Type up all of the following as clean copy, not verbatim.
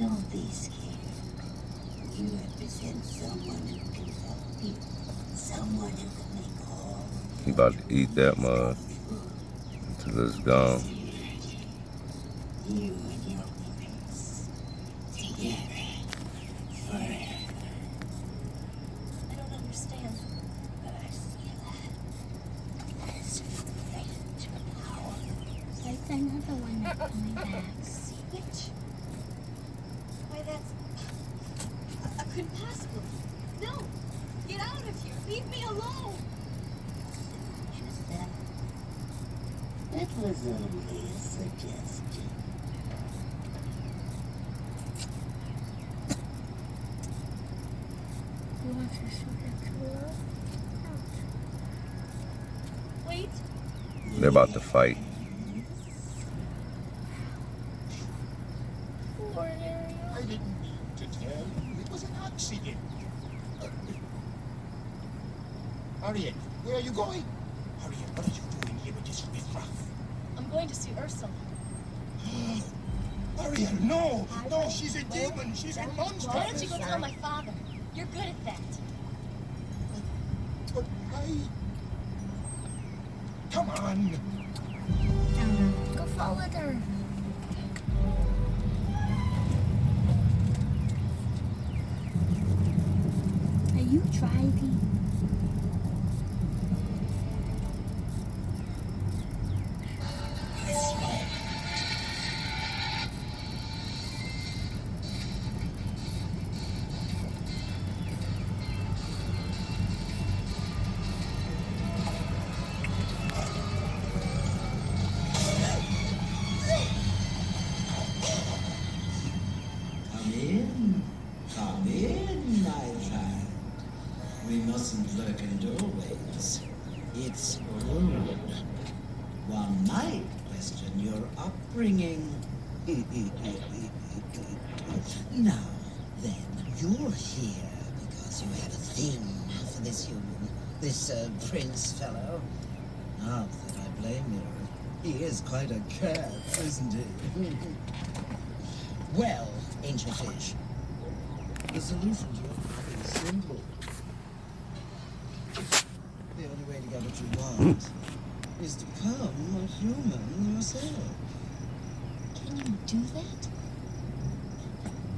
Don't be scared. You represent someone who can help you. Someone who can make all. He about to eat that mug until it's gone. You and your prince. Together. Forever. I don't understand. Ursula. As great power. Like another one at my back. Which? Why, that's... I couldn't possibly. No! Get out of here! Leave me alone! Just that. That was only a suggestion. You want to shoot at true love? Wait! They're about to fight. I didn't mean to tell you. It was an accident. Ariel, where are you going? Ariel, what are you doing here with this riffraff? I'm going to see Ursula. Ariel, no! No, she's a demon! She's a monster! Why don't you go tell my father? You're good at that. But come on! Go follow her. Are you driving? Come in, my child. We mustn't lurk in doorways. It's rude. One might question your upbringing. Now, then, you're here because you had a thing for this human, this prince fellow. Not that I blame you. He is quite a cat, isn't he? Well, ancient fish, the solution to your problem is simple. The only way to get what you want is to become a human yourself. Can you do that?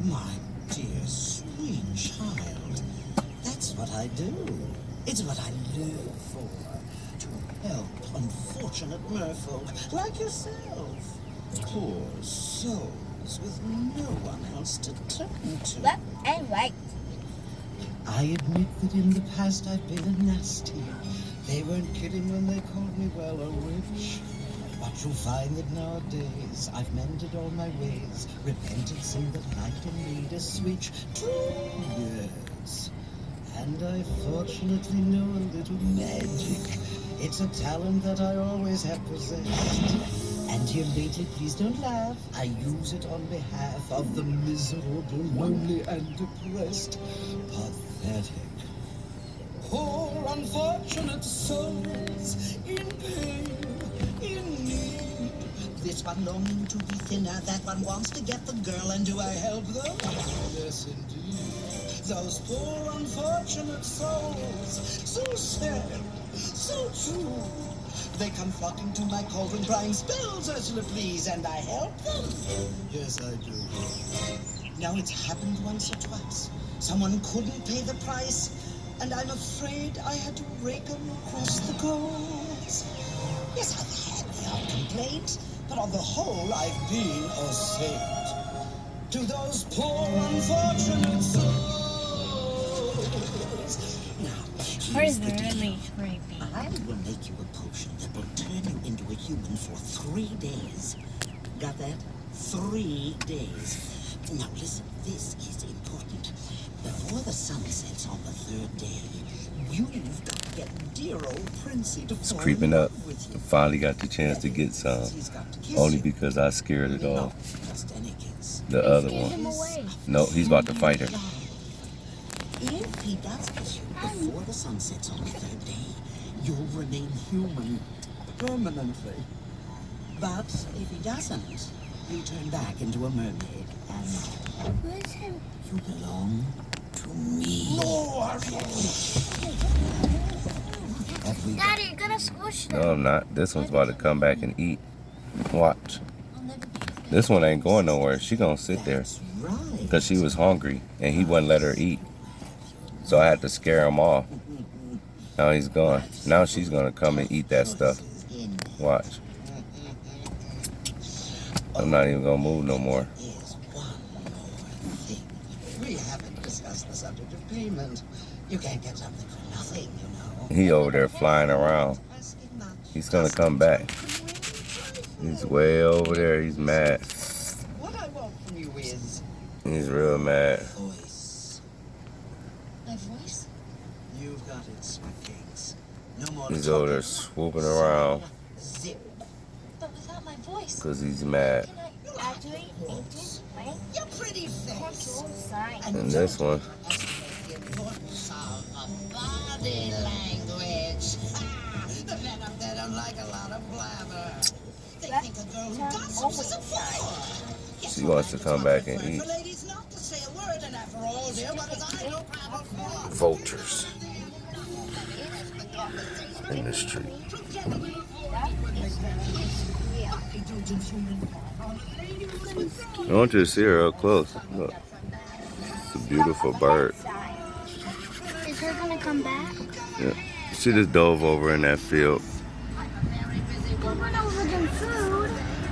My dear, sweet child, that's what I do. It's what I live for. To help unfortunate merfolk like yourself. Poor souls with no one else to turn to. That ain't right. I admit that in the past I've been a nasty. They weren't kidding when they called me, well, a witch. But you'll find that nowadays I've mended all my ways. Repentance in the light and made a switch. 2 years. And I fortunately know a little magic. It's a talent that I always have possessed. And here lately, please don't laugh, I use it on behalf of the miserable, lonely, and depressed. Pathetic. Poor unfortunate souls in pain, in need. This one longing to be thinner, that one wants to get the girl, and do I help them? Yes, indeed. Those poor unfortunate souls, so sad, so true. They come flocking to my cauldron, crying, "Spells, Ursula, please," and I help them. Yes, I do. Now it's happened once or twice. Someone couldn't pay the price, and I'm afraid I had to rake them across the coals. Yes, I've had the odd complaint, but on the whole, I've been a saint. To those poor unfortunate souls. Now, here's the deal. Really creepy. I will make you a potion that will turn you into a human for 3 days. Got that? 3 days. Now listen, this is important. Before the sun sets on the 3rd day, you've got to get dear old Princey to It's fall creeping in up. love with I you. finally got the chance to get some. He's got to kiss Only you. because I scared it Not off. just any kiss. The other Scared one. him away. No, he's about to fight her. If he does kiss you before the sun sets on the 3rd day, you'll remain human permanently. But if he doesn't, You turn back into a mermaid, and Where's him? you belong to me. No, Harriet! Have we Daddy, you're gonna squish them. No, I'm not. This one's about to come back and eat. Watch. This one ain't going nowhere. She gonna sit there. That's right. Because she was hungry and he wouldn't let her eat. So I had to scare him off. Now he's gone. Now she's going to come and eat that stuff. Watch. I'm not even going to move no more. Here's one more thing. We haven't discussed the subject of payment. You can't get something for nothing, you know. He over there flying around. He's going to come back. He's way over there. He's mad. What I want from you is He's real mad. voice. My voice? You've got it, sweatcakes. No more He's over there talking. swooping around Zip. But without my voice. because he's mad. Can I? Graduate, 18, right? You're pretty face. Control sign. And this one, The importance of body language. The men up there don't like a lot of blabber. They think a girl who gossips is a fool. she wants to come back and eat. For ladies not to say a word, and after all, dear, what is I don't have a clue. Vultures in the street. I want you to see her up close. Look. It's a beautiful bird. Is her gonna come back? Yeah. She just dove over in that field. Go run over